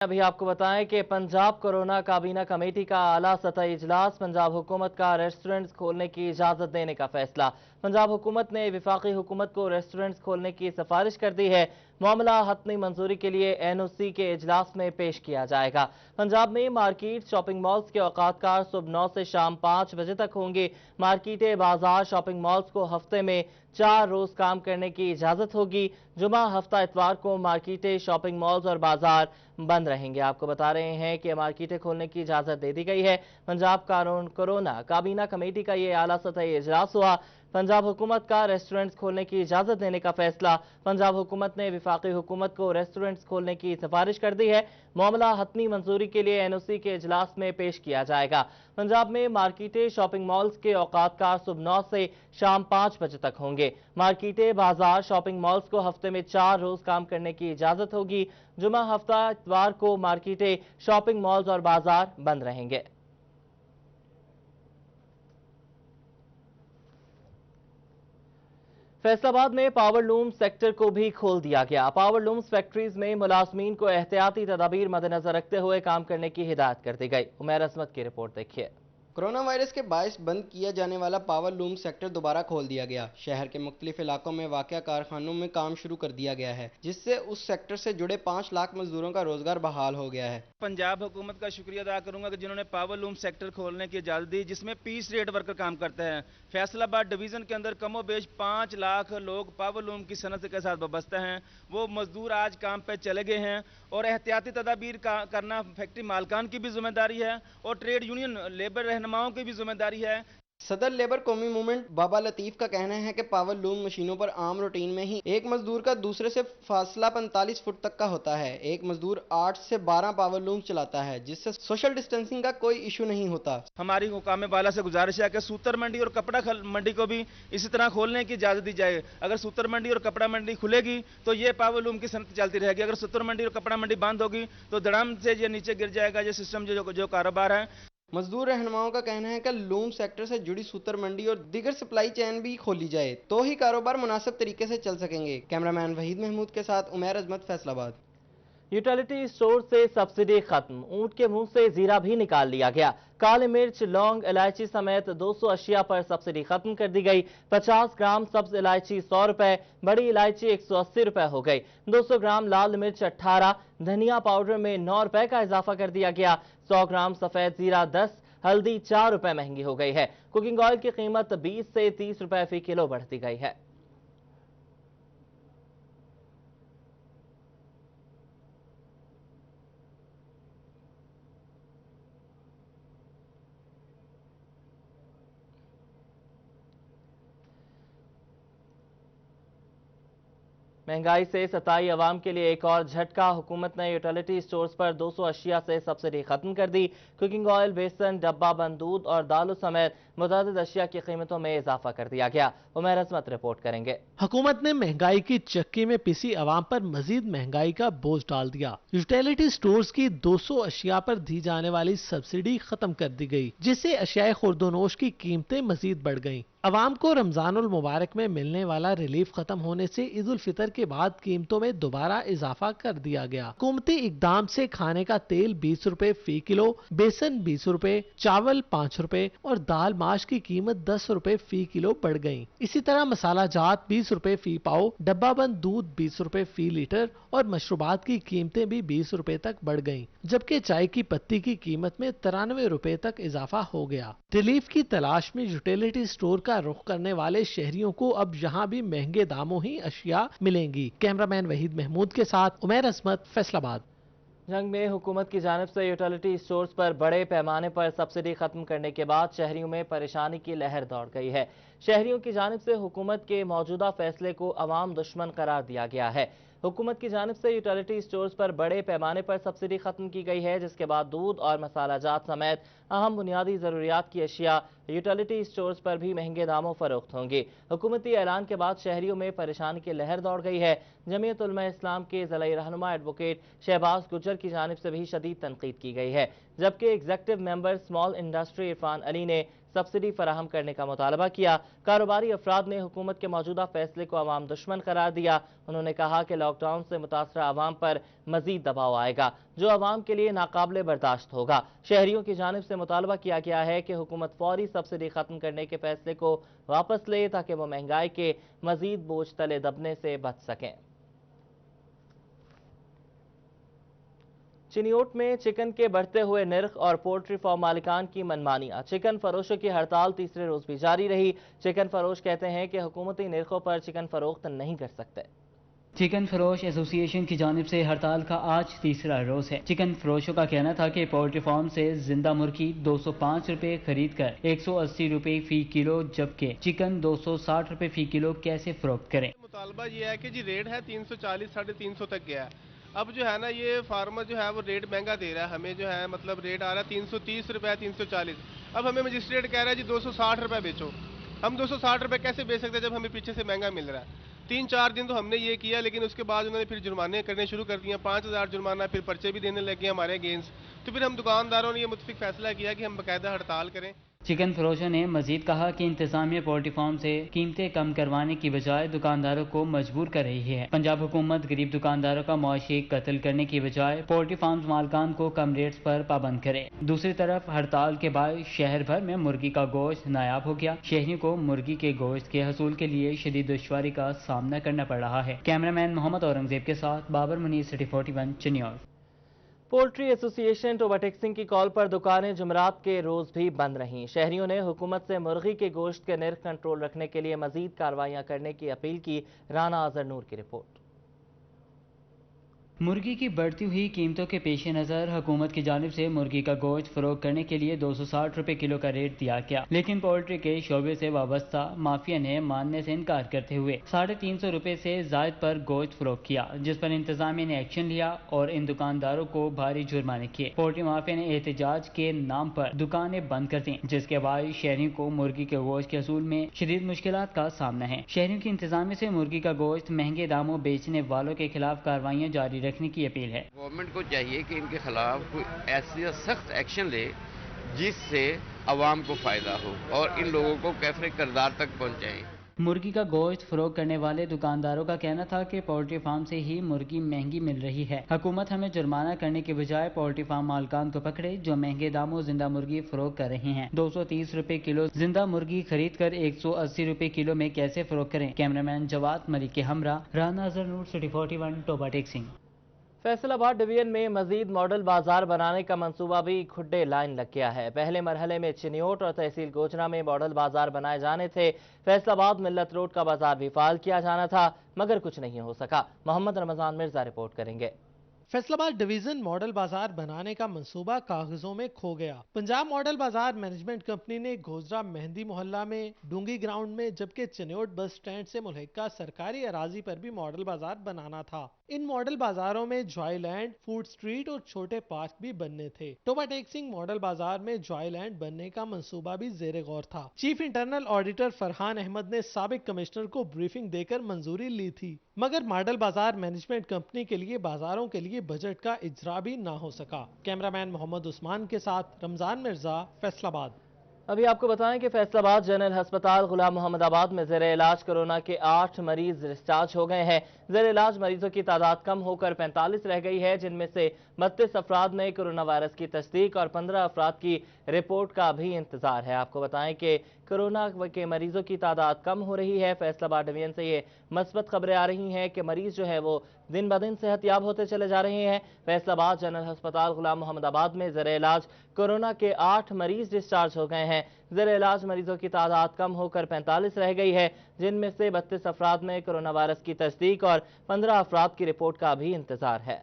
अभी आपको बताएं कि पंजाब कोरोना काबीना कमेटी का आला सतही इजलास, पंजाब हुकूमत का रेस्टोरेंट्स खोलने की इजाजत देने का फैसला। पंजाब हुकूमत ने वफाकी हुकूमत को रेस्टोरेंट्स खोलने की सिफारिश कर दी है। मामला हतमी मंजूरी के लिए NOC के इजलास में पेश किया जाएगा। पंजाब में मार्केट, शॉपिंग मॉल्स के औकातकार सुबह 9 से शाम 5 बजे तक होंगे। मार्केटें, बाजार, शॉपिंग मॉल्स को हफ्ते में 4 रोज काम करने की इजाजत होगी। जुमा, हफ्ता, इतवार को मार्केटें, शॉपिंग मॉल्स और बाजार बंद रहेंगे। आपको बता रहे हैं कि मार्केटें खोलने की इजाजत दे दी गई है। पंजाब कोरोना काबीना कमेटी का ये आला सतही इजलास हुआ। पंजाब हुकूमत का रेस्टोरेंट्स खोलने की इजाजत देने का फैसला। पंजाब हुकूमत ने वफाकी हुकूमत को रेस्टोरेंट्स खोलने की सिफारिश कर दी है। मामला हतमी मंजूरी के लिए NOC के इजलास में पेश किया जाएगा। पंजाब में मार्केटें, शॉपिंग मॉल्स के औकातकार सुबह 9 से शाम 5 बजे तक होंगे। मार्केटें, बाजार, शॉपिंग मॉल्स को हफ्ते में 4 रोज काम करने की इजाजत होगी। जुमा, हफ्ता, इतवार को मार्केटें, शॉपिंग मॉल्स और बाजार बंद रहेंगे। फैसलाबाद में पावर लूम सेक्टर को भी खोल दिया गया। पावर लूम्स फैक्ट्रीज में मुलाजमीन को एहतियाती तदाबीर मद्देनजर रखते हुए काम करने की हिदायत कर दी गई। उमैर अजमत की रिपोर्ट देखिए। कोरोना वायरस के बायस बंद किया जाने वाला पावर लूम सेक्टर दोबारा खोल दिया गया। शहर के मुख्तलिफ इलाकों में वाक़या कारखानों में काम शुरू कर दिया गया है, जिससे उस सेक्टर से जुड़े 5 लाख मजदूरों का रोजगार बहाल हो गया है। पंजाब हुकूमत का शुक्रिया अदा करूंगा कि जिन्होंने पावर लूम सेक्टर खोलने की इजाज़त दी, जिसमें पीस रेट वर्कर काम करते हैं। फैसलाबाद डिवीज़न के अंदर कमो बेश 5 लाख लोग पावर लूम की सनत के साथ वाबस्ता हैं। वो मजदूर आज काम पे चले गए हैं और एहतियाती तदाबीर करना फैक्ट्री मालकान की भी जिम्मेदारी है और ट्रेड यूनियन लेबर रहनुमाओं की भी जिम्मेदारी है। सदर लेबर कौमी मूवमेंट बाबा लतीफ का कहना है कि पावर लूम मशीनों पर आम रूटीन में ही एक मजदूर का दूसरे से फासला 45 फुट तक का होता है। एक मजदूर 8 से 12 पावर लूम चलाता है, जिससे सोशल डिस्टेंसिंग का कोई इशू नहीं होता। हमारी हुकाम बाला से गुजारिश है कि सूतर मंडी और कपड़ा मंडी को भी इसी तरह खोलने की इजाज़त दी जाए। अगर सूतर मंडी और कपड़ा मंडी खुलेगी तो ये पावर लूम की सनत चलती रहेगी। अगर सूतर मंडी और कपड़ा मंडी बंद होगी तो धड़ाम से ये नीचे गिर जाएगा ये सिस्टम, जो कारोबार है। मजदूर रहनुमाओं का कहना है कि लूम सेक्टर से जुड़ी सूतर मंडी और दीगर सप्लाई चेन भी खोली जाए तो ही कारोबार मुनासिब तरीके से चल सकेंगे। कैमरामैन वहीद महमूद के साथ उमैर अजमत, फैसलाबाद। यूटिलिटी स्टोर से सब्सिडी खत्म, ऊंट के मुंह से जीरा भी निकाल लिया गया। काली मिर्च, लौंग, इलायची समेत 200 अशिया पर सब्सिडी खत्म कर दी गई। 50 ग्राम सब्ज इलायची 100 रुपए, बड़ी इलायची 180 रुपए हो गई। 200 ग्राम लाल मिर्च 18, धनिया पाउडर में 9 रुपए का इजाफा कर दिया गया। 100 ग्राम सफेद जीरा 10, हल्दी 4 रुपए महंगी हो गई है। कुकिंग ऑयल की कीमत 20 से 30 रुपए फी किलो बढ़ दी गई है। महंगाई से सताई अवाम के लिए एक और झटका। हुकूमत ने यूटिलिटी स्टोर्स पर 200 अशिया से सब्सिडी खत्म कर दी। कुकिंग ऑयल, बेसन, डब्बा बंद दूध और दालों समेत मुतअद्दिद अशिया की कीमतों में इजाफा कर दिया गया। उमैर अजमत रिपोर्ट करेंगे। हुकूमत ने महंगाई की चक्की में पिसी अवाम पर मजीद महंगाई का बोझ डाल दिया। यूटिलिटी स्टोर्स की 200 अशिया पर दी जाने वाली सब्सिडी खत्म कर दी गई, जिससे अशियाए खुर्दोनोश की कीमतें मजीद बढ़ गयी। अवाम को रमजानुल मुबारक में मिलने वाला रिलीफ खत्म होने से ईद उल फितर के बाद कीमतों में दोबारा इजाफा कर दिया गया। हुकूमती इकदाम से खाने का तेल 20 रुपए फी किलो, बेसन 20 रुपए, चावल 5 रुपए और दाल माश की कीमत 10 रुपए फी किलो बढ़ गयी। इसी तरह मसाला जात 20 रुपए फी पाव, डब्बा बंद दूध 20 रुपए फी लीटर और मशरूबात की कीमतें भी 20 रुपए तक बढ़ गयी, जबकि चाय की पत्ती की कीमत में 93 रुपए तक इजाफा हो गया। रिलीफ की तलाश में यूटिलिटी स्टोर का रुख करने वाले शहरियों को अब यहाँ भी महंगे दामों ही अशिया मिलेंगी। कैमरामैन वहीद महमूद के साथ उमैर अजमत, फैसलाबाद। जंग में हुकूमत की जानिब से यूटिलिटी स्टोर्स पर बड़े पैमाने पर सब्सिडी खत्म करने के बाद शहरियों में परेशानी की लहर दौड़ गई है। शहरियों की जानिब से हुकूमत के मौजूदा फैसले को अवाम दुश्मन करार दिया गया है। हुकूमत की जानिब से यूटिलिटी स्टोर्स पर बड़े पैमाने पर सब्सिडी खत्म की गई है, जिसके बाद दूध और मसाला जात समेत अहम बुनियादी जरूरियात की अशिया यूटिलिटी स्टोर्स पर भी महंगे दामों फरोख्त होंगी। हुकूमती ऐलान के बाद शहरियों में परेशानी की लहर दौड़ गई है। जमीयत उलमा इस्लाम के ज़िला रहनुमा एडवोकेट शहबाज गुज्जर की जानिब से भी शदीद तनकीद की गई है, जबकि executive member small industry Irfan Ali ने سبسڈی فراہم کرنے کا مطالبہ کیا۔ کاروباری افراد نے حکومت کے موجودہ فیصلے کو عوام دشمن قرار دیا۔ انہوں نے کہا کہ لاک ڈاؤن سے متاثرہ عوام پر مزید دباؤ آئے گا جو عوام کے لیے ناقابل برداشت ہوگا۔ شہریوں کی جانب سے مطالبہ کیا گیا ہے کہ حکومت فوری سبسڈی ختم کرنے کے فیصلے کو واپس لے تاکہ وہ مہنگائی کے مزید بوجھ تلے دبنے سے بچ سکیں۔ چنیوٹ میں چکن کے بڑھتے ہوئے نرخ اور پولٹری فارم مالکان کی منمانیاں۔ چکن فروشوں کی ہڑتال تیسرے روز بھی جاری رہی۔ چکن فروش کہتے ہیں کہ حکومتی نرخوں پر چکن فروخت نہیں کر سکتے۔ چکن فروش ایسوسی ایشن کی جانب سے ہڑتال کا آج تیسرا روز ہے۔ چکن فروشوں کا کہنا تھا کہ پولٹری فارم سے زندہ مرغی 205 روپے خرید کر 180 روپے فی کلو جبکہ چکن 260 روپے فی کلو کیسے فروخت کریں۔ مطالبہ یہ ہے کہ جی ریٹ ہے 340 350 تک گیا ہے۔ اب جو ہے نا یہ فارمر جو ہے وہ ریٹ مہنگا دے رہا ہے ہمیں، جو ہے مطلب ریٹ آ رہا ہے 330 روپے 340۔ اب ہمیں مجسٹریٹ کہہ رہا ہے جی 260 روپے بیچو۔ ہم 260 روپے کیسے بیچ سکتے ہیں جب ہمیں پیچھے سے مہنگا مل رہا ہے؟ 3-4 دن تو ہم نے یہ کیا لیکن اس کے بعد انہوں نے پھر جرمانے کرنے شروع کر دیے، 5000 جرمانہ، پھر پرچے بھی دینے لگے ہمارے اگینسٹ۔ تو پھر ہم دکانداروں نے یہ متفق فیصلہ کیا کہ ہم باقاعدہ ہڑتال کریں۔ چکن فروشوں نے مزید کہا کہ انتظامیہ پولٹری فارم سے قیمتیں کم کروانے کی بجائے دکانداروں کو مجبور کر رہی ہے۔ پنجاب حکومت غریب دکانداروں کا معاشی قتل کرنے کی بجائے پولٹری فارمز مالکان کو کم ریٹس پر پابند کرے۔ دوسری طرف ہڑتال کے باعث شہر بھر میں مرغی کا گوشت نایاب ہو گیا۔ شہریوں کو مرغی کے گوشت کے حصول کے لیے شدید دشواری کا سامنا کرنا پڑ رہا ہے۔ کیمرامین محمد اورنگزیب کے ساتھ بابر منیر، سٹی 41 چنیور۔ پولٹری ایسوسی ایشن اوور ٹیکسنگ کی کال پر دکانیں جمعرات کے روز بھی بند رہیں۔ شہریوں نے حکومت سے مرغی کے گوشت کے نرخ کنٹرول رکھنے کے لیے مزید کارروائیاں کرنے کی اپیل کی۔ رانا اظہر نور کی رپورٹ۔ مرغی کی بڑھتی ہوئی قیمتوں کے پیش نظر حکومت کی جانب سے مرغی کا گوشت فروخت کرنے کے لیے 260 روپے کلو کا ریٹ دیا گیا، لیکن پولٹری کے شعبے سے وابستہ مافیا نے ماننے سے انکار کرتے ہوئے 350 روپے سے زائد پر گوشت فروخت کیا، جس پر انتظامیہ نے ایکشن لیا اور ان دکانداروں کو بھاری جرمانے کیے۔ پولٹری مافیا نے احتجاج کے نام پر دکانیں بند کر دیں، جس کے باعث شہریوں کو مرغی کے گوشت کے حصول میں شدید مشکلات کا سامنا ہے۔ شہریوں کی انتظامیہ سے مرغی کا گوشت مہنگے داموں بیچنے والوں کے خلاف کارروائیاں جاری رکھنے کی اپیل ہے۔ گورنمنٹ کو چاہیے کہ ان کے خلاف کوئی ایسی سخت ایکشن لے جس سے عوام کو فائدہ ہو اور ان لوگوں کو کیفر کردار تک پہنچائیں۔ مرغی کا گوشت فروخت کرنے والے دکانداروں کا کہنا تھا کہ پولٹری فارم سے ہی مرغی مہنگی مل رہی ہے۔ حکومت ہمیں جرمانہ کرنے کے بجائے پولٹری فارم مالکان کو پکڑے جو مہنگے داموں زندہ مرغی فروخت کر رہے ہیں۔ 230 روپے کلو زندہ مرغی خرید کر 180 روپے کلو میں کیسے فروخت کریں۔ کیمرامین جواد ملک کے ہمراہ رانا اظہر نور، سٹی 41 ٹوبا ٹیکسنگ۔ فیصل آباد ڈویژن میں مزید ماڈل بازار بنانے کا منصوبہ بھی کھڈے لائن لگ گیا ہے۔ پہلے مرحلے میں چنیوٹ اور تحصیل گوجرا میں ماڈل بازار بنائے جانے تھے۔ فیصل آباد ملت روڈ کا بازار بھی فعال کیا جانا تھا مگر کچھ نہیں ہو سکا۔ محمد رمضان مرزا رپورٹ کریں گے۔ فیصل آباد ڈویژن ماڈل بازار بنانے کا منصوبہ کاغذوں میں کھو گیا۔ پنجاب ماڈل بازار مینجمنٹ کمپنی نے گوجرا مہندی محلہ میں ڈونگی گراؤنڈ میں جبکہ چنیوٹ بس سٹینڈ سے ملحقہ سرکاری اراضی پر بھی ماڈل بازار بنانا تھا۔ ان ماڈل بازاروں میں جوائے لینڈ، فوڈ سٹریٹ اور چھوٹے پارک بھی بننے تھے۔ ٹوبا ٹیکسنگ ماڈل بازار میں جوائے لینڈ بننے کا منصوبہ بھی زیر غور تھا۔ Chief internal auditor Farhan Ahmed نے سابق کمشنر کو بریفنگ دے کر منظوری لی تھی مگر ماڈل بازار مینجمنٹ کمپنی کے لیے بازاروں کے لیے بجٹ کا اجرا بھی نہ ہو سکا۔ کیمرامین محمد عثمان کے ساتھ رمضان مرزا، فیصل آباد۔ ابھی آپ کو بتائیں کہ فیصل آباد جنرل ہسپتال غلام محمد آباد میں زیر علاج کورونا کے 8 مریض ڈسچارج ہو گئے ہیں۔ زیر علاج مریضوں کی تعداد کم ہو کر 45 رہ گئی ہے، جن میں سے 32 افراد میں کورونا وائرس کی تصدیق اور 15 افراد کی رپورٹ کا بھی انتظار ہے۔ آپ کو بتائیں کہ کورونا کے مریضوں کی تعداد کم ہو رہی ہے۔ فیصل آباد ڈویژن سے یہ مثبت خبریں آ رہی ہیں کہ مریض جو ہے وہ دن بدن صحت یاب ہوتے چلے جا رہے ہیں۔ فیصل آباد جنرل ہسپتال غلام محمد آباد میں زیر علاج کورونا کے 8 مریض ڈسچارج ہو گئے ہیں۔ زیر علاج مریضوں کی تعداد کم ہو کر 45 رہ گئی ہے، جن میں سے 32 افراد میں کورونا وائرس کی تصدیق اور 15 افراد کی رپورٹ کا بھی انتظار ہے۔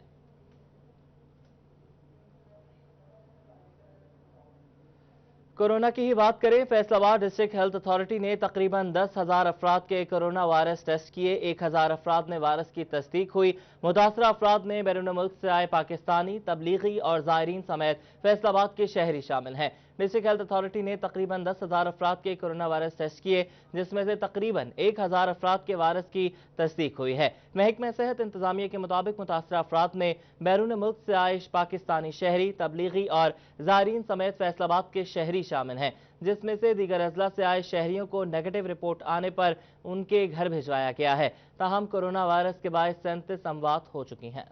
کورونا کی ہی بات کریں، فیصل آباد ڈسٹرکٹ ہیلتھ اتھارٹی نے تقریباً 10,000 افراد کے کورونا وائرس ٹیسٹ کیے۔ 1,000 افراد میں وائرس کی تصدیق ہوئی۔ متاثرہ افراد میں بیرون ملک سے آئے پاکستانی، تبلیغی اور زائرین سمیت فیصل آباد کے شہری شامل ہیں۔ ڈسٹرکٹ ہیلتھ اتھارٹی نے تقریباً 10,000 افراد کے کورونا وائرس ٹیسٹ کیے، جس میں سے تقریباً 1,000 افراد کے وائرس کی تصدیق ہوئی ہے۔ محکمہ صحت انتظامیہ کے مطابق متاثرہ افراد میں بیرون ملک سے آئے پاکستانی شہری، تبلیغی اور زائرین سمیت فیصل آباد کے شہری شامل ہیں، جس میں سے دیگر اضلاع سے آئے شہریوں کو نیگیٹو رپورٹ آنے پر ان کے گھر بھجوایا گیا ہے۔ تاہم کورونا وائرس کے باعث 37 اموات ہو چکی ہیں۔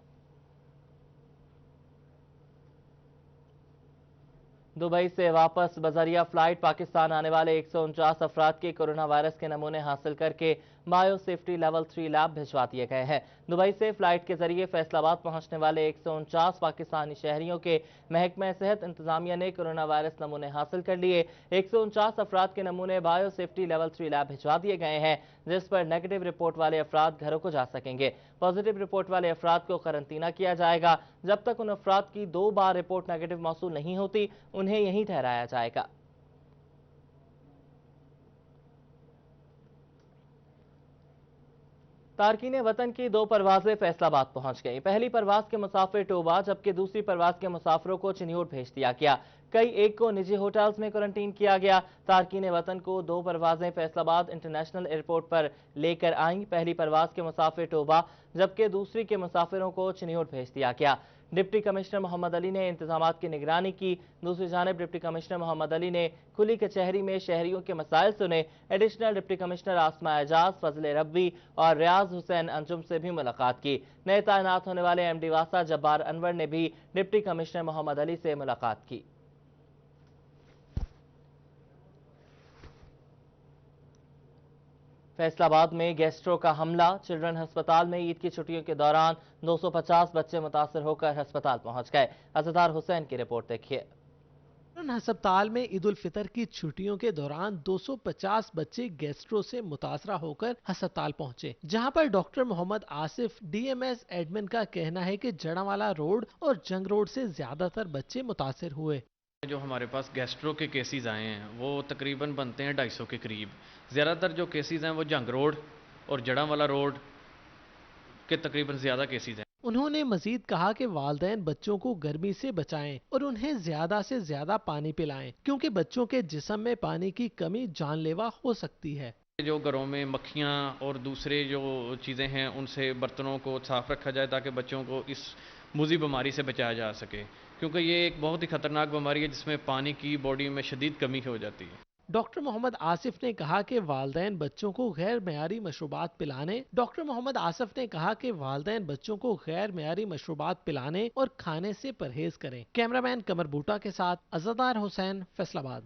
دبئی سے واپس بذریعہ فلائٹ پاکستان آنے والے 149 افراد کے کورونا وائرس کے نمونے حاصل کر کے بایو سیفٹی لیول 3 لیب بھجوا دیے گئے ہیں۔ دبئی سے فلائٹ کے ذریعے فیصل آباد پہنچنے والے 149 پاکستانی شہریوں کے محکمہ صحت انتظامیہ نے کورونا وائرس نمونے حاصل کر لیے۔ 149 افراد کے نمونے بایو سیفٹی لیول 3 لیب بھجوا دیے گئے ہیں، جس پر نیگیٹو رپورٹ والے افراد گھروں کو جا سکیں گے۔ پازیٹو رپورٹ والے افراد کو قرنطینہ کیا جائے گا۔ جب تک ان افراد کی 2 بار رپورٹ نیگیٹو موصول نہیں ہوتی، انہیں یہیں ٹھہرایا جائے گا۔ تارکین وطن کی 2 پروازیں فیصل آباد پہنچ گئیں۔ پہلی پرواز کے مسافر ٹوبا جبکہ دوسری پرواز کے مسافروں کو چنیوٹ بھیج دیا گیا۔ کئی ایک کو نجی ہوٹلز میں کوارنٹین کیا گیا۔ تارکین وطن کو 2 پروازیں فیصل آباد انٹرنیشنل ایئرپورٹ پر لے کر آئیں۔ پہلی پرواز کے مسافر ٹوبا جبکہ دوسری کے مسافروں کو چنیوٹ بھیج دیا گیا۔ ڈپٹی کمشنر محمد علی نے انتظامات کی نگرانی کی۔ دوسری جانب ڈپٹی کمشنر محمد علی نے کھلی کچہری میں شہریوں کے مسائل سنے۔ ایڈیشنل ڈپٹی کمشنر آسمہ اعجاز، فضل ربی اور ریاض حسین انجم سے بھی ملاقات کی۔ نئے تعینات ہونے والے ایم ڈی واسا جبار انور نے بھی ڈپٹی کمشنر محمد علی سے ملاقات کی۔ فیصل آباد میں گیسٹرو کا حملہ، چلڈرن ہسپتال میں عید کی چھٹیوں کے دوران 250 بچے متاثر ہو کر ہسپتال پہنچ گئے۔ عزدار حسین کی رپورٹ دیکھیے۔ ہسپتال میں عید الفطر کی چھٹیوں کے دوران 250 بچے گیسٹرو سے متاثرہ ہو کر ہسپتال پہنچے، جہاں پر doctor Muhammad Asif D M S admin کا کہنا ہے کہ جڑاوالا روڈ اور جنگ روڈ سے زیادہ تر بچے متاثر ہوئے۔ جو ہمارے پاس گیسٹرو کے کیسز آئے ہیں وہ تقریباً بنتے ہیں 250 کے قریب۔ زیادہ تر جو کیسز ہیں وہ جنگ روڈ اور جڑاوالا روڈ کے تقریباً زیادہ کیسز ہیں۔ انہوں نے مزید کہا کہ والدین بچوں کو گرمی سے بچائیں اور انہیں زیادہ سے زیادہ پانی پلائیں، کیونکہ بچوں کے جسم میں پانی کی کمی جان لیوا ہو سکتی ہے۔ جو گھروں میں مکھیاں اور دوسرے جو چیزیں ہیں ان سے برتنوں کو صاف رکھا جائے تاکہ بچوں کو اس موذی بیماری سے بچایا جا سکے، کیونکہ یہ ایک بہت ہی خطرناک بیماری ہے جس میں پانی کی باڈی میں شدید کمی ہو جاتی ہے۔ ڈاکٹر محمد آصف نے کہا کہ والدین بچوں کو غیر معیاری مشروبات پلانے ڈاکٹر محمد آصف نے کہا کہ والدین بچوں کو غیر معیاری مشروبات پلانے اور کھانے سے پرہیز کریں۔ کیمرامین قمر بوٹا کے ساتھ عزدار حسین، فیصل آباد۔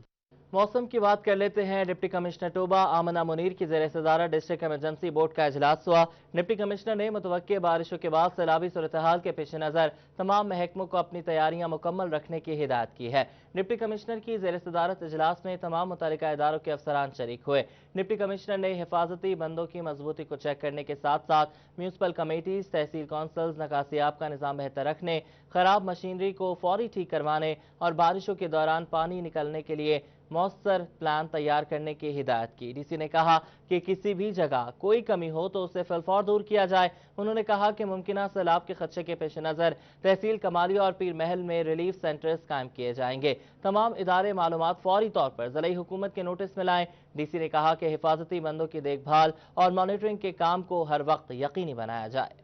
موسم کی بات کر لیتے ہیں۔ ڈپٹی کمشنر ٹوبا آمنہ منیر کی زیر صدارت ڈسٹرکٹ ایمرجنسی بورڈ کا اجلاس ہوا۔ ڈپٹی کمشنر نے متوقع بارشوں کے بعد سیلابی صورتحال کے پیش نظر تمام محکموں کو اپنی تیاریاں مکمل رکھنے کی ہدایت کی ہے۔ ڈپٹی کمشنر کی زیر صدارت اجلاس میں تمام متعلقہ اداروں کے افسران شریک ہوئے۔ ڈپٹی کمشنر نے حفاظتی بندوں کی مضبوطی کو چیک کرنے کے ساتھ ساتھ میونسپل کمیٹیز، تحصیل کونسلز، نکاسیاب کا نظام بہتر رکھنے، خراب مشینری کو فوری ٹھیک کروانے اور بارشوں کے دوران پانی نکلنے کے لیے مؤثر پلان تیار کرنے کی ہدایت کی۔ ڈی سی نے کہا کہ کسی بھی جگہ کوئی کمی ہو تو اسے فوراً دور کیا جائے۔ انہوں نے کہا کہ ممکنہ سیلاب کے خدشے کے پیش نظر تحصیل کمالیہ اور پیر محل میں ریلیف سینٹرز قائم کیے جائیں گے۔ تمام ادارے معلومات فوری طور پر ضلعی حکومت کے نوٹس میں لائیں۔ ڈی سی نے کہا کہ حفاظتی بندوں کی دیکھ بھال اور مانیٹرنگ کے کام کو ہر وقت یقینی بنایا جائے۔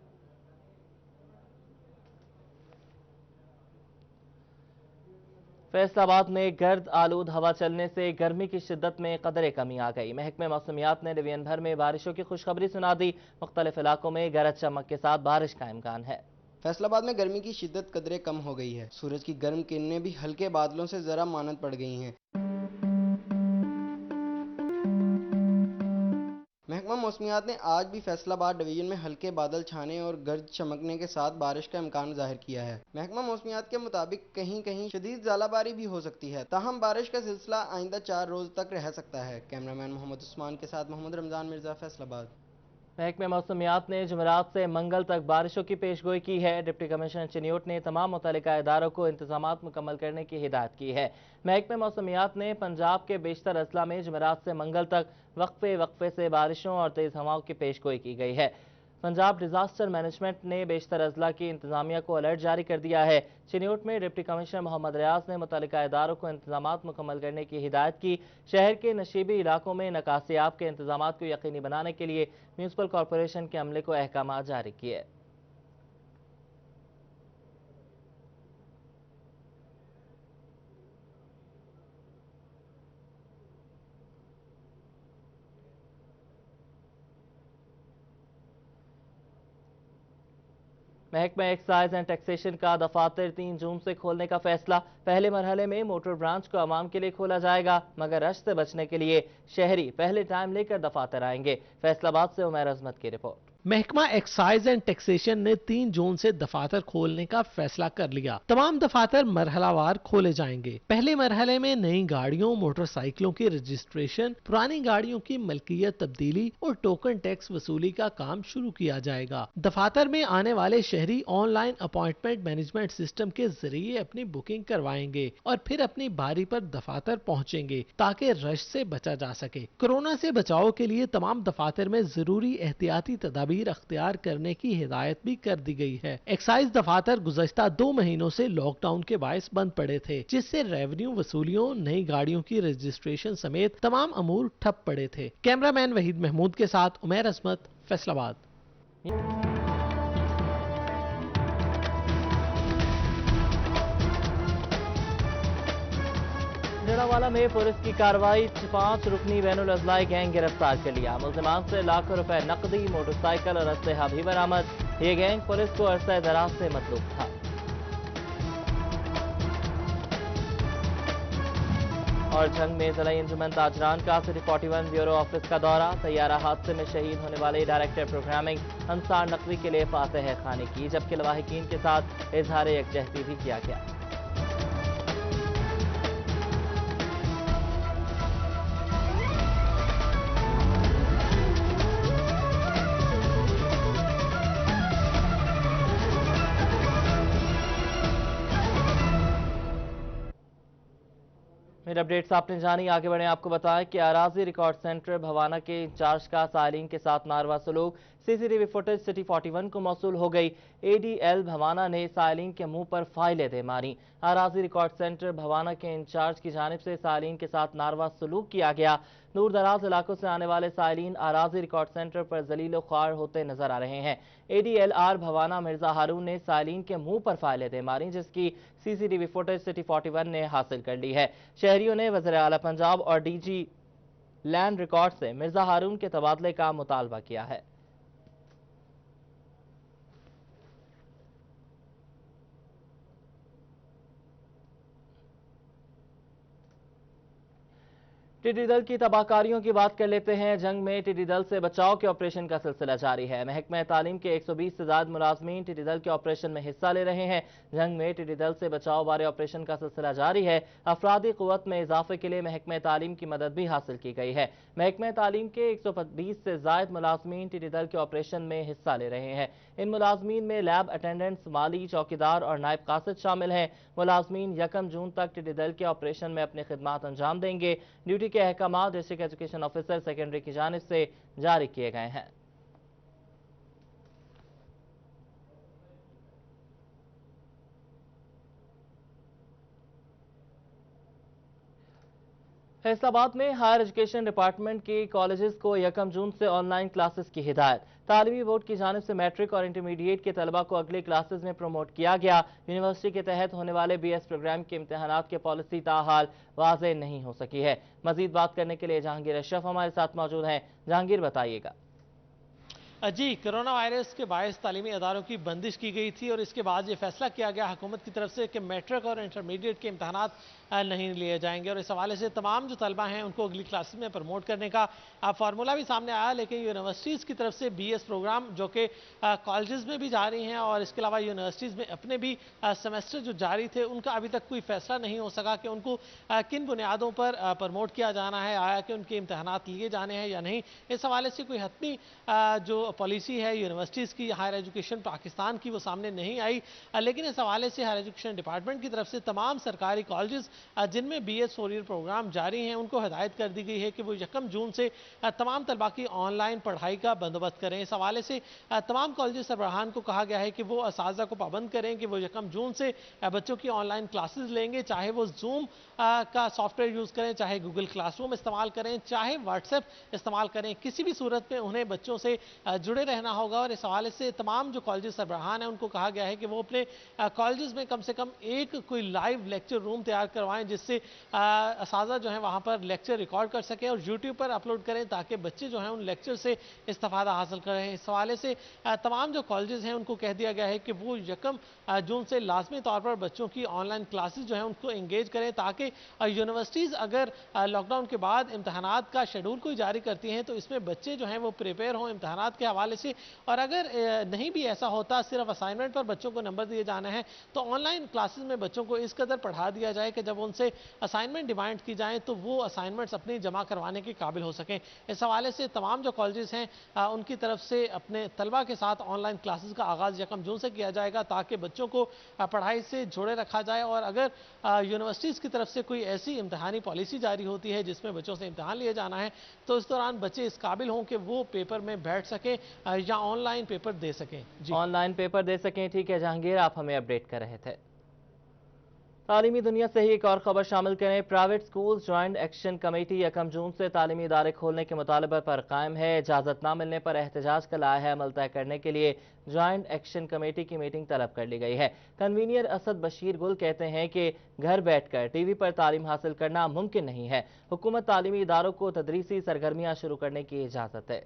فیصل آباد میں گرد آلود ہوا چلنے سے گرمی کی شدت میں قدرے کمی آ گئی۔ محکمہ موسمیات نے ڈویژن بھر میں بارشوں کی خوشخبری سنا دی۔ مختلف علاقوں میں گرج چمک کے ساتھ بارش کا امکان ہے۔ فیصل آباد میں گرمی کی شدت قدرے کم ہو گئی ہے۔ سورج کی گرم کرنیں بھی ہلکے بادلوں سے ذرا مانند پڑ گئی ہیں۔ محکمہ موسمیات نے آج بھی فیصل آباد ڈویژن میں ہلکے بادل چھانے اور گرج چمکنے کے ساتھ بارش کا امکان ظاہر کیا ہے۔ محکمہ موسمیات کے مطابق کہیں کہیں شدید ژالہ باری بھی ہو سکتی ہے، تاہم بارش کا سلسلہ آئندہ 4 روز تک رہ سکتا ہے۔ کیمرامین محمد عثمان کے ساتھ محمد رمضان مرزا، فیصل آباد۔ محکمہ موسمیات نے جمعرات سے منگل تک بارشوں کی پیش گوئی کی ہے۔ ڈپٹی کمشنر چنیوٹ نے تمام متعلقہ اداروں کو انتظامات مکمل کرنے کی ہدایت کی ہے۔ محکمہ موسمیات نے پنجاب کے بیشتر اضلاع میں جمعرات سے منگل تک وقفے سے بارشوں اور تیز ہواؤں کی پیش گوئی کی گئی ہے۔ पंजाब डिजास्टर मैनेजमेंट ने बेशतर अजला की इंतजामिया को अलर्ट जारी कर दिया है। चिन्योट में डिप्टी कमिश्नर मोहम्मद रियाज ने मुतल्लिका इदारों को इंतजामात मुकम्मल करने की हिदायत की। शहर के नशीबी इलाकों में नकासियाब के इंतजामात को यकीनी बनाने के लिए म्यूनसिपल कॉरपोरेशन के अमले को अहकाम जारी किए। महकमा एक्साइज एंड टैक्सेशन का दफातर 3 जून से खोलने का फैसला। पहले मरहले में मोटर ब्रांच को आवाम के लिए खोला जाएगा, मगर रश से बचने के लिए शहरी पहले टाइम लेकर दफातर आएंगे। फैसलाबाद से उमैर अजमत की रिपोर्ट। महकमा एक्साइज एंड टैक्सेशन ने 3 जून से दफातर खोलने का फैसला कर लिया। तमाम दफातर मरहलावार खोले जाएंगे। पहले मरहले में नई गाड़ियों, मोटरसाइकिलों की रजिस्ट्रेशन, पुरानी गाड़ियों की मलकियत तब्दीली और टोकन टैक्स वसूली का काम शुरू किया जाएगा। दफातर में आने वाले शहरी ऑनलाइन अपॉइंटमेंट मैनेजमेंट सिस्टम के जरिए अपनी बुकिंग करवाएंगे और फिर अपनी बारी पर दफातर पहुँचेंगे ताकि रश से बचा जा सके। कोरोना से बचाव के लिए तमाम दफातर में जरूरी एहतियाती तदाबीर अख्तियार करने की हिदायत भी कर दी गई है। एक्साइज दफातर गुज़श्ता 2 महीनों से लॉकडाउन के बायस बंद पड़े थे, जिससे रेवेन्यू वसूलियों, नई गाड़ियों की रजिस्ट्रेशन समेत तमाम अमूर ठप पड़े थे। कैमरामैन वहीद महमूद के साथ उमैर अजमत, फैसलाबाद। जड़ावाला में पुलिस की कार्रवाई, 5 रुकनी बैनुल अज़लाई गैंग गिरफ्तार कर लिया। मुल्जिमान से लाखों रुपए नकदी, मोटरसाइकिल और असलहा भी बरामद। ये गैंग पुलिस को अरसा दराज से मतलूब था। और जंग में ज़िला अंजुमन ताजरान का सिटी 41 ब्यूरो ऑफिस का दौरा। तैयारा हादसे में शहीद होने वाले डायरेक्टर प्रोग्रामिंग अंसार नकवी के लिए फातह खानी की, जबकि लवाहिकीन के साथ इजहार यकजहती भी किया गया। मेरे अपडेट्स आपने जानी, आगे बढ़े आपको बताएं कि अराजी रिकॉर्ड सेंटर भवाना के इंचार्ज का सालीन के साथ नारवा सलूक। सीसीटीवी फुटेज सिटी 41 को मौसूल हो गई। एडीएल भवाना ने सालीन के मुंह पर फाइलें दे मारी। अराजी रिकॉर्ड सेंटर भवाना के इंचार्ज की जानिब से सालीन के साथ नारवा सलूक किया गया। दूर दराज इलाकों से आने वाले सालीन अराजी रिकॉर्ड सेंटर पर जलीलो ख्वार होते नजर आ रहे हैं। एडीएलआर भवाना मिर्जा हारून ने सालीन के मुंह पर फाइलें दे मारी, जिसकी सीसीटीवी फुटेज सिटी 41 ने हासिल कर ली है। शहरियों ने वज़ीर आला पंजाब और डीजी लैंड रिकॉर्ड से मिर्जा हारून के तबादले का मुतालबा किया है। टिड्डी दल की तबाहकारियों की बात कर लेते हैं। जंग में टिड्डी दल से बचाव के ऑपरेशन का सिलसिला जारी है। महकमा तालीम के 120 से ज्यादा मुलाजमीन टिड्डी दल के ऑपरेशन में हिस्सा ले रहे हैं। जंग में टिड्डी दल से बचाव बारे ऑपरेशन का सिलसिला जारी है। अफरादी कुव्वत में इजाफे के लिए महकमा तालीम की मदद भी हासिल की गई है। महकमा तालीम के 120 से ज्यादा मुलाजमीन टिड्डी दल के ऑपरेशन में हिस्सा ले रहे हैं। इन मुलाजमीन में लैब अटेंडेंट्स, माली, चौकीदार और नायब कासिद शामिल हैं। मुलाजमीन 1 जून तक टिड्डी दल के ऑपरेशन में अपनी खिदमात अंजाम देंगे। ड्यूटी के अहकाम डिस्ट्रिक्ट एजुकेशन ऑफिसर सेकेंडरी की जानिब से जारी किए गए हैं। फैसलाबाद में हायर एजुकेशन डिपार्टमेंट के कॉलेजेस को 1 जून से ऑनलाइन क्लासेस की हिदायत। तालीमी बोर्ड की जानिब से मैट्रिक और इंटरमीडिएट के तलबा को अगले क्लासेस में प्रमोट किया गया। यूनिवर्सिटी के तहत होने वाले BS प्रोग्राम के इम्तहानात की पॉलिसी ताहाल वाज़ेह नहीं हो सकी है। मजीद बात करने के लिए जहांगीर अशरफ हमारे साथ मौजूद हैं। जहांगीर, बताइएगा। जी, कोरोना वायरस के बायस तालीमी अदारों की बंदिश की गई थी और इसके बाद ये फैसला किया गया हुकूमत की तरफ से कि मैट्रिक और इंटरमीडिएट के इम्तहानात नहीं लिए जाएंगे और इस हवाले से तमाम जो तलबा हैं उनको अगली क्लासेस में प्रमोट करने का फार्मूला भी सामने आया। लेकिन यूनिवर्सिटीज़ की तरफ से BS प्रोग्राम जो कि कॉलेजेस में भी जारी हैं और इसके अलावा यूनिवर्सिटीज़ में अपने भी सेमेस्टर जो जारी थे उनका अभी तक कोई फैसला नहीं हो सका कि उनको किन बुनियादों पर प्रमोट किया जाना है, आया कि उनके इम्तहानात लिए जाने हैं या नहीं। इस हवाले से कोई हतमी जो پالیسی ہے یونیورسٹیز کی ہائر ایجوکیشن پاکستان کی وہ سامنے نہیں آئی، لیکن اس حوالے سے ہائر ایجوکیشن ڈپارٹمنٹ کی طرف سے تمام سرکاری کالجز جن میں بی ایس 4 ایئر پروگرام جاری ہیں ان کو ہدایت کر دی گئی ہے کہ وہ 1 جون سے تمام طلباء کی آن لائن پڑھائی کا بندوبست کریں۔ اس حوالے سے تمام کالجز سربراہان کو کہا گیا ہے کہ وہ اساتذہ کو پابند کریں کہ وہ 1 جون سے بچوں کی آن لائن کلاسز لیں گے، چاہے وہ زوم کا سافٹ ویئر یوز کریں، چاہے گوگل کلاس روم استعمال کریں، چاہے واٹس ایپ استعمال کریں، کسی بھی صورت میں انہیں بچوں سے جڑے رہنا ہوگا۔ اور اس حوالے سے تمام جو کالجز سربراہان ہیں ان کو کہا گیا ہے کہ وہ اپنے کالجز میں کم سے کم ایک کوئی لائیو لیکچر روم تیار کروائیں جس سے اساتذہ جو ہیں وہاں پر لیکچر ریکارڈ کر سکیں اور یوٹیوب پر اپلوڈ کریں تاکہ بچے جو ہیں ان لیکچر سے استفادہ حاصل کریں۔ اس حوالے سے تمام جو کالجز ہیں ان کو کہہ دیا گیا ہے کہ وہ 1 جون سے لازمی طور پر بچوں کی آن لائن کلاسز جو ہیں ان کو انگیج کریں تاکہ یونیورسٹیز اگر لاک ڈاؤن کے بعد امتحانات کا شیڈول کوئی جاری کرتی ہیں تو اس میں بچے جو ہیں وہ پریپیئر ہوں امتحانات کے حوالے سے، اور اگر نہیں بھی ایسا ہوتا صرف اسائنمنٹ پر بچوں کو نمبر دیے جانا ہے تو آن لائن کلاسز میں بچوں کو اس قدر پڑھا دیا جائے کہ جب ان سے اسائنمنٹ ڈیمانڈ کی جائیں تو وہ اسائنمنٹس اپنی جمع کروانے کے قابل ہو سکیں۔ اس حوالے سے تمام جو کالجز ہیں ان کی طرف سے اپنے طلبہ کے ساتھ آن لائن کلاسز کا آغاز 1 جون سے کیا جائے گا تاکہ بچوں کو پڑھائی سے جوڑے رکھا جائے، اور اگر یونیورسٹیز کی طرف سے کوئی ایسی امتحانی پالیسی جاری ہوتی ہے جس میں بچوں سے امتحان لیا جانا ہے تو اس دوران بچے اس قابل ہوں کہ وہ پیپر میں بیٹھ سکیں یا آن لائن پیپر دے سکیں۔ آن لائن پیپر دے سکیں، ٹھیک ہے جہانگیر، آپ ہمیں اپڈیٹ کر رہے تھے۔ تعلیمی دنیا سے ہی ایک اور خبر شامل کریں۔ Private schools joint action committee 1 جون سے تعلیمی ادارے کھولنے کے مطالبہ پر قائم ہے۔ اجازت نہ ملنے پر احتجاج کا لائحہ عمل طے کرنے کے لیے جوائنٹ ایکشن کمیٹی کی میٹنگ طلب کر لی گئی ہے۔ کنوینر اسد بشیر گل کہتے ہیں کہ گھر بیٹھ کر ٹی وی پر تعلیم حاصل کرنا ممکن نہیں ہے۔ حکومت تعلیمی اداروں کو تدریسی سرگرمیاں شروع کرنے کی اجازت ہے۔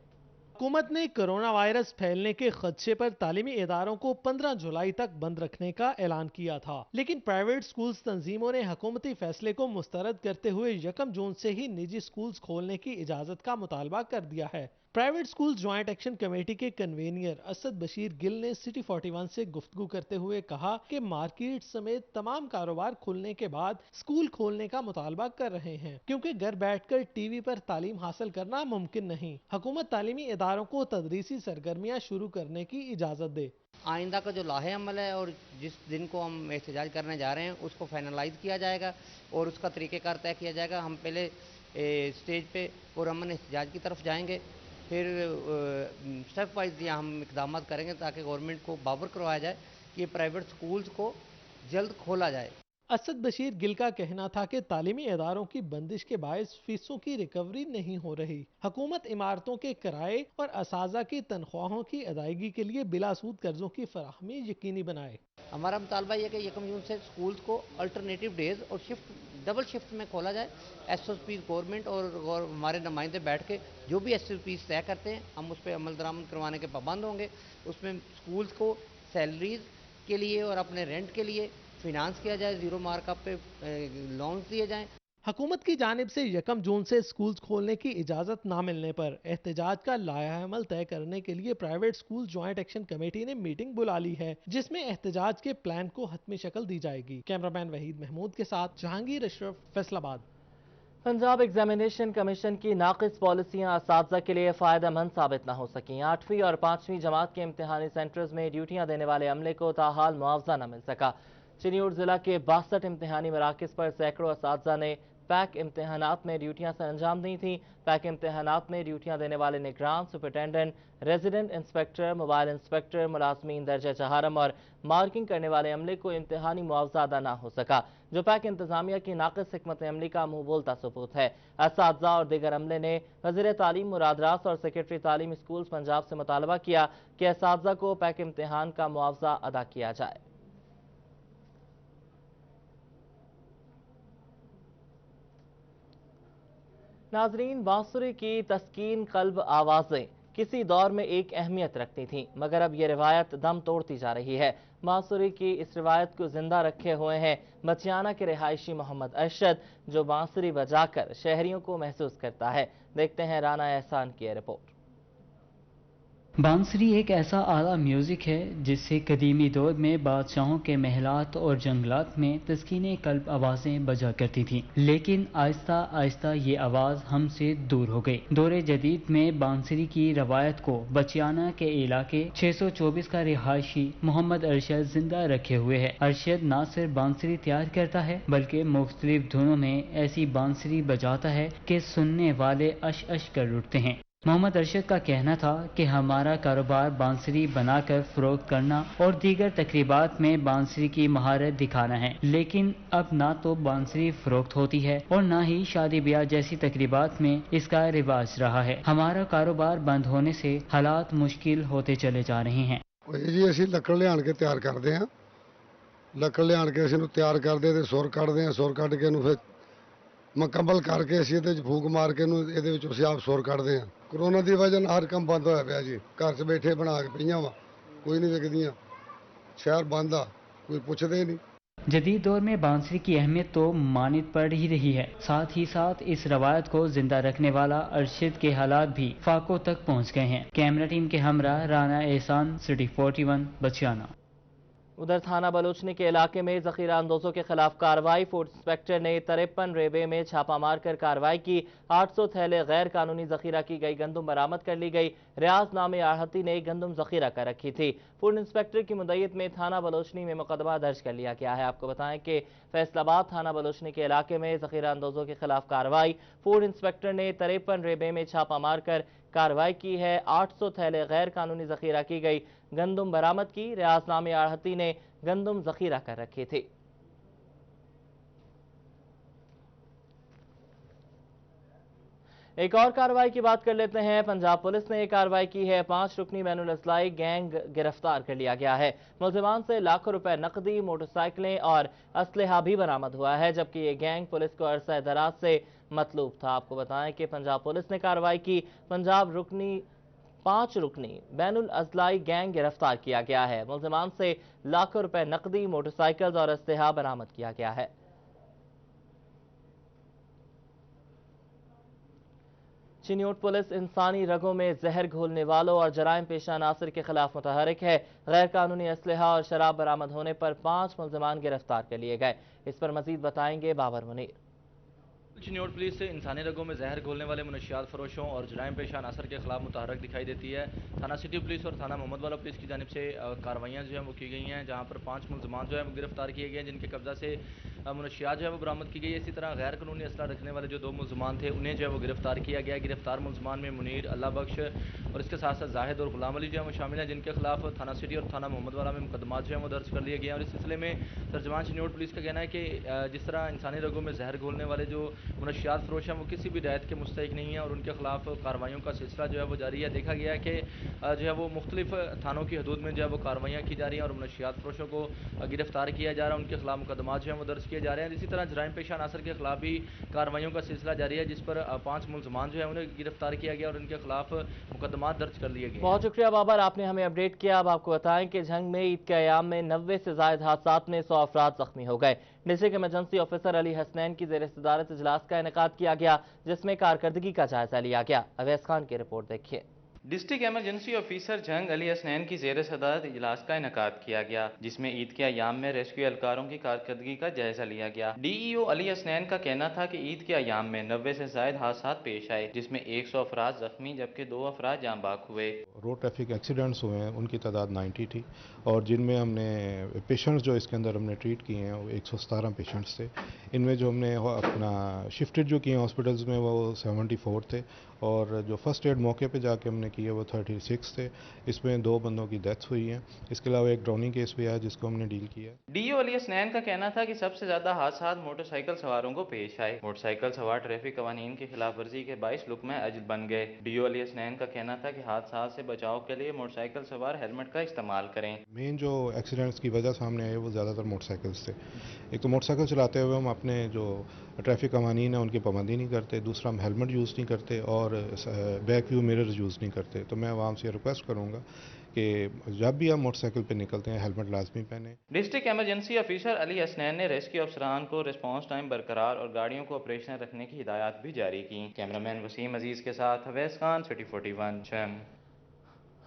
حکومت نے کرونا وائرس پھیلنے کے خدشے پر تعلیمی اداروں کو 15 جولائی تک بند رکھنے کا اعلان کیا تھا، لیکن پرائیویٹ سکولز تنظیموں نے حکومتی فیصلے کو مسترد کرتے ہوئے 1 جون سے ہی نجی سکولز کھولنے کی اجازت کا مطالبہ کر دیا ہے۔ Private schools joint action committee کے کنوینر اسد بشیر گل نے سٹی 41 سے گفتگو کرتے ہوئے کہا کہ مارکیٹ سمیت تمام کاروبار کھلنے کے بعد سکول کھولنے کا مطالبہ کر رہے ہیں کیونکہ گھر بیٹھ کر ٹی وی پر تعلیم حاصل کرنا ممکن نہیں۔ حکومت تعلیمی اداروں کو تدریسی سرگرمیاں شروع کرنے کی اجازت دے۔ آئندہ کا جو لائحہ عمل ہے اور جس دن کو ہم احتجاج کرنے جا رہے ہیں اس کو فائنلائز کیا جائے گا اور اس کا طریقہ کار طے کیا جائے گا۔ ہم پہلے اسٹیج پہ پرامن احتجاج کی طرف جائیں گے، پھر اسٹیپ وائز ہم اقدامات کریں گے تاکہ گورنمنٹ کو باور کروایا جائے کہ پرائیویٹ سکولز کو جلد کھولا جائے۔ اسد بشیر گل کا کہنا تھا کہ تعلیمی اداروں کی بندش کے باعث فیسوں کی ریکوری نہیں ہو رہی۔ حکومت عمارتوں کے کرائے اور اساتذہ کی تنخواہوں کی ادائیگی کے لیے بلا سود قرضوں کی فراہمی یقینی بنائے۔ ہمارا مطالبہ یہ کہ 1 جون سے سکولز کو الٹرنیٹیو ڈیز اور ڈبل شفٹ میں کھولا جائے۔ ایس او پیز گورنمنٹ اور ہمارے نمائندے بیٹھ کے جو بھی ایس او پیز طے کرتے ہیں ہم اس پہ عمل درآمد کروانے کے پابند ہوں گے۔ اس میں سکولز کو سیلریز کے لیے اور اپنے رینٹ کے لیے فائنانس کیا جائے، 0 مارک اپ پہ لونز دیے جائیں۔ حکومت کی جانب سے 1 جون سے سکولز کھولنے کی اجازت نہ ملنے پر احتجاج کا لائحہ عمل طے کرنے کے لیے private school joint action committee نے میٹنگ بلا لی ہے جس میں احتجاج کے پلان کو حتمی شکل دی جائے گی۔ کیمرامین وحید محمود کے ساتھ جہانگیر اشرف، فیصل آباد۔ پنجاب ایگزامینیشن کمیشن کی ناقص پالیسیاں اساتذہ کے لیے فائدہ مند ثابت نہ ہو سکیں۔ 8ویں اور 5ویں جماعت کے امتحانی سینٹرز میں ڈیوٹیاں دینے والے عملے کو تاحال معاوضہ نہ مل سکا۔ چنیوٹ ضلع کے 62 امتحانی مراکز پر سینکڑوں اساتذہ نے پیک امتحانات میں ڈیوٹیاں سر انجام دی تھیں۔ پیک امتحانات میں ڈیوٹیاں دینے والے نگران، superintendent, resident inspector, mobile inspector, ملازمین درجہ چہارم اور مارکنگ کرنے والے عملے کو امتحانی معاوضہ ادا نہ ہو سکا، جو پیک انتظامیہ کی ناقص حکمت عملی کا منہ بولتا ثبوت ہے۔ اساتذہ اور دیگر عملے نے وزیر تعلیم مراد راس اور سیکرٹری تعلیم اسکولز پنجاب سے مطالبہ کیا کہ اساتذہ کو پیک امتحان کا معاوضہ ادا کیا جائے۔ ناظرین، بانسری کی تسکین قلب آوازیں کسی دور میں ایک اہمیت رکھتی تھیں، مگر اب یہ روایت دم توڑتی جا رہی ہے۔ بانسری کی اس روایت کو زندہ رکھے ہوئے ہیں مچیانہ کے رہائشی محمد ارشد، جو بانسری بجا کر شہریوں کو محسوس کرتا ہے۔ دیکھتے ہیں رانا احسان کی رپورٹ۔ बांसुरी एक ऐसा आला म्यूजिक है जिससे कदीमी दौर में बादशाहों के महलात और जंगलात में तस्कीने कल्ब आवाज़ें बजा करती थीं, लेकिन आहिस्ता आहिस्ता ये आवाज़ हमसे दूर हो गई। दौरे जदीद में बांसुरी की रवायत को बचियाना के इलाके 624 का रिहायशी मोहम्मद अरशद जिंदा रखे हुए है। अरशद न सिर्फ बांसुरी तैयार करता है बल्कि मुख्तलिफ धुनों में ऐसी बांसुरी बजाता है कि सुनने वाले अश अश कर उठते हैं। मोहम्मद अरशद का कहना था कि हमारा कारोबार बांसुरी बनाकर फरोख्त करना और दीगर तकरीबात में बांसुरी की महारत दिखाना है, लेकिन अब ना तो बांसुरी फरोख्त होती है और ना ही शादी ब्याह जैसी तकरीबात में इसका रिवाज रहा है। हमारा कारोबार बंद होने से हालात मुश्किल होते चले जा रहे हैं। जी असीं लकड़ लियाण के तैयार करते हैं, लकड़ लियाण के असीं तैयार करते ते सुर कढ़ते हैं, सुर कढ़ के फिर मुकम्मल करके असीं ਇਹਦੇ ਵਿੱਚ ਫੂਕ ਮਾਰ ਕੇ ਇਹਦੇ ਵਿੱਚ ਅਸੀਂ ਆਪ ਸੁਰ ਕੱਢਦੇ ਹਾਂ। ਕਰੋਨਾ ਦੀ ਵਜ੍ਹਾ ਨਾਲ ਹਰ ਕੰਮ ਬੰਦ ਹੋਇਆ ਪਿਆ ਜੀ, ਘਰ 'ਚ ਬੈਠੇ ਬਣਾ ਕੇ ਪਈਆਂ ਵਾ, ਕੋਈ नहीं ਵਿਕਦੀਆਂ, शहर बंद आ, कोई पुछदे नहीं। जदीद दौर में बांसुरी की अहमियत तो मानित पड़ ही रही है, साथ ही साथ इस रवायत को जिंदा रखने वाला अरशद के हालात भी फाकों तक पहुँच गए हैं। कैमरा टीम के हमरा राना एहसान, सिटी 41 बचियाना। उधर थाना बलोचनी के इलाके में जखीरा अंदोजों के खिलाफ कार्रवाई। फूड इंस्पेक्टर ने 53 रेबे में छापा मारकर कार्रवाई की। 800 थैले गैर कानूनी जखीरा की गई गंदम बरामद कर ली गई। रियाज नामे आहती ने गंदम जखीरा कर रखी थी। फूड इंस्पेक्टर की मुद्दत में थाना बलोचनी में मुकदमा दर्ज कर लिया गया है। आपको बताएं कि फैसलाबाद थाना बलोचनी के इलाके में जखीरा अंदोजों के खिलाफ कार्रवाई। फूड इंस्पेक्टर ने 53 रेबे में छापा मारकर कार्रवाई की है। 800 थैले गैर कानूनी जखीरा की गई गंदम बरामद की। रियाज नामे आहती ने गंदम जखीरा कर रखी थी। एक और कार्रवाई की बात कर लेते हैं। पंजाब पुलिस ने एक कार्रवाई की है। 5 रुकनी बैनुल असलाई गैंग गिरफ्तार कर लिया गया है। मुलजिमान से लाखों रुपए नकदी, मोटरसाइकिलें और असलहा भी बरामद हुआ है, जबकि ये गैंग पुलिस को अरसा दराज से मतलूब था। आपको बताएं कि पंजाब पुलिस ने कार्रवाई की। 5 रुकनी बैनुल असलाई गैंग गिरफ्तार किया गया है। मुलजिमान से लाखों रुपए नकदी, मोटरसाइकिल और असलहा बरामद किया गया है। चिन्यूट पुलिस इंसानी रगों में जहर घोलने वालों और जराइम पेशा अनासर के खिलाफ मुतहरिक है। गैर कानूनी असलहा और शराब बरामद होने पर 5 मुलजिमान गिरफ्तार कर लिए गए। इस पर मजीद बताएंगे बाबर मुनीर। चिन्यूट पुलिस इंसानी रगों में जहर घोलने वाले मुनशियात फरोशों और जराइम पेशा अनासर के खिलाफ मुतहरक दिखाई देती है। थाना सिटी पुलिस और थाना मोहम्मद वाला पुलिस की जानिब से कार्रवाइयाँ जो है वो की गई हैं, जहाँ पर 5 मुलजमान जो है वो गिरफ्तार किए गए हैं, जिनके कब्जा से मुनशियात जो है वो बरामद की गई है। इसी तरह गैर कानूनी असला रखने वाले जो 2 मुलजमान थे उन्हें जो है वो गिरफ्तार किया गया। गिरफ्तार मुलजमान में मुनीर, अल्लाह बख्श और इसके साथ साथ जाहिद और गुलाम अली जो है वो शामिल हैं, जिनके खिलाफ थाना सिटी और थाना मोहम्मद वाला में मुकदमा जो है वो दर्ज कर लिए गए हैं। और इस सिलसिले में तर्जमान चिन्यूट पुलिस का कहना है कि जिस तरह इंसानी रगों में जहर घोलने वाले जो मुनशियात फरोश हैं वो किसी भी रियायत के मुस्तहिक नहीं है और उनके खिलाफ कार्रवाइयों का सिलसिला जो है वो जारी है। देखा गया है कि जो है वो मुख्तलिफ थानों की हदूद में जो है वो कार्रवाइयाँ की जा रही हैं और मुनशियात फरोशों को गिरफ्तार किया जा रहा है, उनके खिलाफ मुकदमा जो है वो दर्ज किए जा रहे हैं। इसी तरह जराइम पेशा अनासर के खिलाफ भी कार्रवाइयों का सिलसिला जारी है, जिस पर 5 मुलजमान जो है उन्हें गिरफ्तार किया गया और उनके खिलाफ मुकदमा दर्ज कर लिए गए। बहुत शुक्रिया बाबर, आपने हमें अपडेट किया। अब आपको बताएं कि झंग में ईद के अयाम में 90 से ज्यादा हादसात में 100 अफराद जख्मी हो गए। District emergency officer Ali Hasnain की ज़ेर सदारत इजलास का इनेकाद किया गया, जिसमें कारकर्दगी का जायजा लिया गया। अवैस खान की रिपोर्ट देखिए। District emergency officer Jhang Ali Hasnain की ज़ेर सदारत इजलास का इनेकाद किया गया, जिसमें ईद के अयाम में रेस्क्यू एहलकारों की कारकर्दगी का जायजा लिया गया। DEO अली हसनैन का कहना था कि ईद के अयाम में 90 से ज्यादा हादसा पेश आए, जिसमें 100 अफराद जख्मी जबकि 2 अफराद जाँ बाक हुए। रोड ट्रैफिक एक्सीडेंट्स हुए हैं, उनकी तादाद 90 थी और जिनमें हमने पेशेंट्स जो इसके अंदर हमने ट्रीट किए हैं वो 117 पेशेंट्स थे। इनमें जो हमने अपना शिफ्टेड जो किए हॉस्पिटल्स में वो 74 थे और जो फर्स्ट एड मौके पे जाके हमने किए वो 36 थे। इसमें 2 बंदों की डेथ्स हुई हैं। इसके अलावा एक ड्राउनिंग केस भी है जिसको हमने डील किया। DEO अली हसनैन का कहना था कि सबसे ज्यादा हादसा मोटरसाइकिल सवारों को पेश आए। मोटरसाइकिल सवार ट्रैफिक कवानीन की खिलाफ वर्जी के बाइस लुकमा अजल बन गए। DEO अली हसनैन का कहना था कि हादसा से बचाव के लिए मोटरसाइकिल सवार हेलमेट का इस्तेमाल करें। मेन जो एक्सीडेंट्स की वजह सामने आए वो ज़्यादातर मोटरसाइकिल्स थे। एक तो मोटरसाइकिल चलाते हुए हम अपने जो ट्रैफिक कवानीन है उनकी पाबंदी नहीं करते, दूसरा हम हेलमेट यूज़ नहीं करते और बैक व्यू मिरर यूज़ नहीं करते। तो मैं आवाम से रिक्वेस्ट करूँगा कि जब भी आप मोटरसाइकिल पे निकलते हैं हेलमेट लाजमी पहने। District emergency officer Ali Hasnain ने रेस्क्यू अफसरान को रिस्पांस टाइम बरकरार और गाड़ियों को ऑपरेशनल रखने की हिदायत भी जारी की। कैमरामैन वसीम अजीज के साथ अवैस खान, सिटी 41 जंग।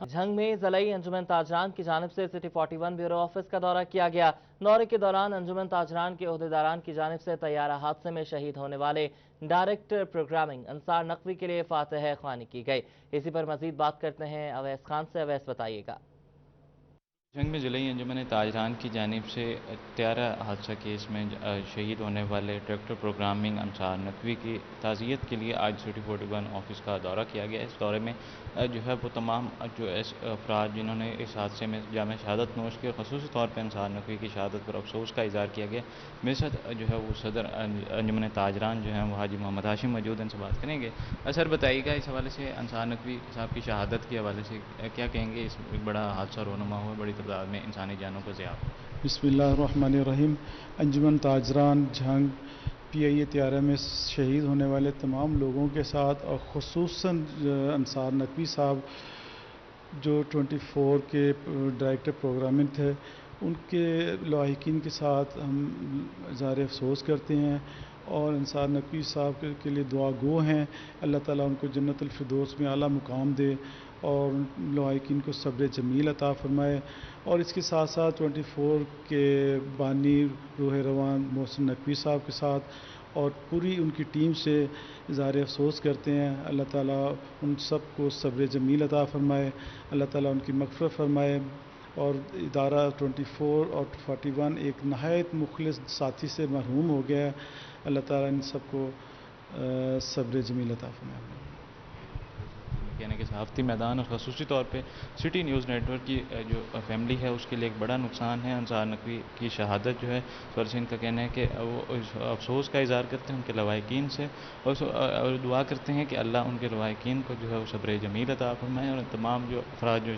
जंग में ज़लई अंजुमन ताजरान की जानिब से सिटी 41 ब्यूरो ऑफिस का दौरा किया गया। दौरे के दौरान अंजुमन ताजरान के ओहदेदारान की जानिब से तैयारा हादसे में शहीद होने वाले डायरेक्टर प्रोग्रामिंग अंसार नकवी के लिए फातिहा ख्वानी की गई। इसी पर मजीद बात करते हैं अवैस खान से। अवैस, बताइएगा। जंग में ज़लई अंजुमन ताजरान की जानिब से त्यारा हादसा केस में शहीद होने वाले डायरेक्टर प्रोग्रामिंग अंसार नकवी की ताज़ियत के लिए आज सिटी 41 ऑफिस का दौरा किया गया। इस दौरे में जो है वो तमाम जो अफराद जिन्होंने इस हादसे में जाम शहादत नोश की, ख़ुसूसी तौर पर अंसार नकवी की शहादत पर अफसोस का इज़हार किया गया। मेरे साथ जो है वो सदर अंजुमन ताजरान जो हैं वो हाजी मोहम्मद हाशिम मौजूद हैं, इनसे बात करेंगे। सर, बताइएगा इस हवाले से अंसार नकवी साहब की शहादत के हवाले से क्या कहेंगे? इस एक बड़ा हादसा रोनुमा हुआ, बड़ी तादाद में इंसानी जानों को ज़िया। बिस्मिल्लाहिर्रहमानिर्रहीम। अंजुमन ताजरान जंग PIA त्यारा में शहीद होने वाले तमाम लोगों के साथ और ख़ुसूसन अंसार नकवी साहब जो 24 के डायरेक्टर प्रोग्रामिंग थे, उनके लाहिकीन के साथ हम इज़हार अफसोस करते हैं और अंसार नकवी साहब के लिए दुआ गो हैं। अल्लाह ताला उनको जन्नतुल फिरदौस में आला मुकाम दे और लाहिकीन को सब्र जमील अता फरमाए। और इसके साथ साथ 24 के बानी रूह रवान मोहसिन नकवी साहब के साथ और पूरी उनकी टीम से इज़हार अफसोस करते हैं। अल्लाह ताला उन सब को सब्र जमील अता फरमाए, अल्लाह ताला उनकी मग़फ़िरत फरमाए। और इदारा 24 और 41 एक नहायत मुखलिस साथी से महरूम हो गया है। अल्लाह ताला इन सब को सब्र जमील अता फरमाए। यानी कि सहाफ़ती मैदान और ख़ुसूसी तौर पे सिटी न्यूज़ नेटवर्क की जो फैमिली है उसके लिए एक बड़ा नुकसान है अंसार नकवी की शहादत जो है। सर इनका कहना है कि वो अफसोस का इज़हार करते हैं उनके लवाहिकीन से और दुआ करते हैं कि अल्लाह उनके लवाहिकीन को जो है वो सब्र जमील अता फरमाए और तमाम जो अफराद जो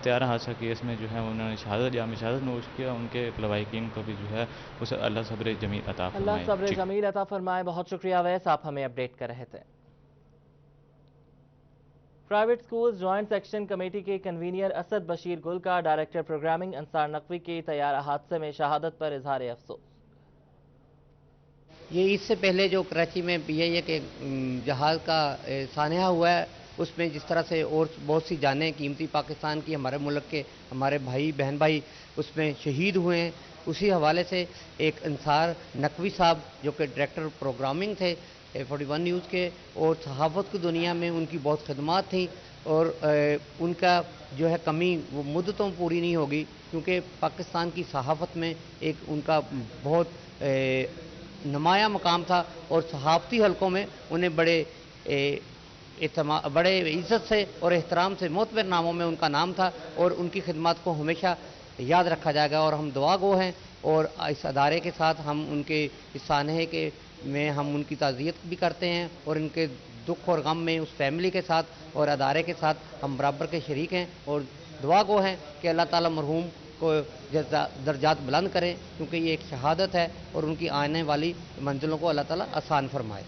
त्यारा हादसा केस में जो है उन्होंने जाम शहादत नोश किया, उनके लवाहिकीन को भी जो है उसे अल्लाह सब्र जमील अता फरमाए। अल्लाह सब्र जमील अता फरमाए। बहुत शुक्रिया अवैस, आप हमें अपडेट कर रहे थे। Private school joint section committee के कन्वीनियर असद बशीर गुल का डायरेक्टर प्रोग्रामिंग अंसार नकवी की तैयारा हादसे में शहादत पर इजहार अफसोस। ये इससे पहले जो कराची में PIA के जहाज़ का सानहा हुआ है, उसमें जिस तरह से और बहुत सी जानें कीमती पाकिस्तान की, हमारे मुल्क के हमारे भाई बहन भाई उसमें शहीद हुए हैं, उसी हवाले से एक अंसार नकवी साहब जो कि डायरेक्टर प्रोग्रामिंग थे 41 न्यूज़ के और सहाफ़त की दुनिया में उनकी बहुत खदमात थी और उनका जो है कमी वो मुद्दतों पूरी नहीं होगी, क्योंकि पाकिस्तान की सहाफ़त में एक उनका बहुत नुमाया मकाम था और सहाफ़ती हलकों में उन्हें बड़े इज़्ज़त से और एहतराम से मोतबर नामों में उनका नाम था और उनकी खिदमत को हमेशा याद रखा जाएगा। और हम दुआ गो हैं और इस अदारे के साथ हम उनके इस सानहे के में हम उनकी ताज़ियत भी करते हैं और इनके दुख और गम में उस फैमिली के साथ और अदारे के साथ हम बराबर के शरीक हैं और दुआ गो हैं कि अल्लाह ताला मरहूम को दर्जात बुलंद करें, क्योंकि ये एक शहादत है और उनकी आने वाली मंजिलों को अल्लाह ताला आसान फरमाए।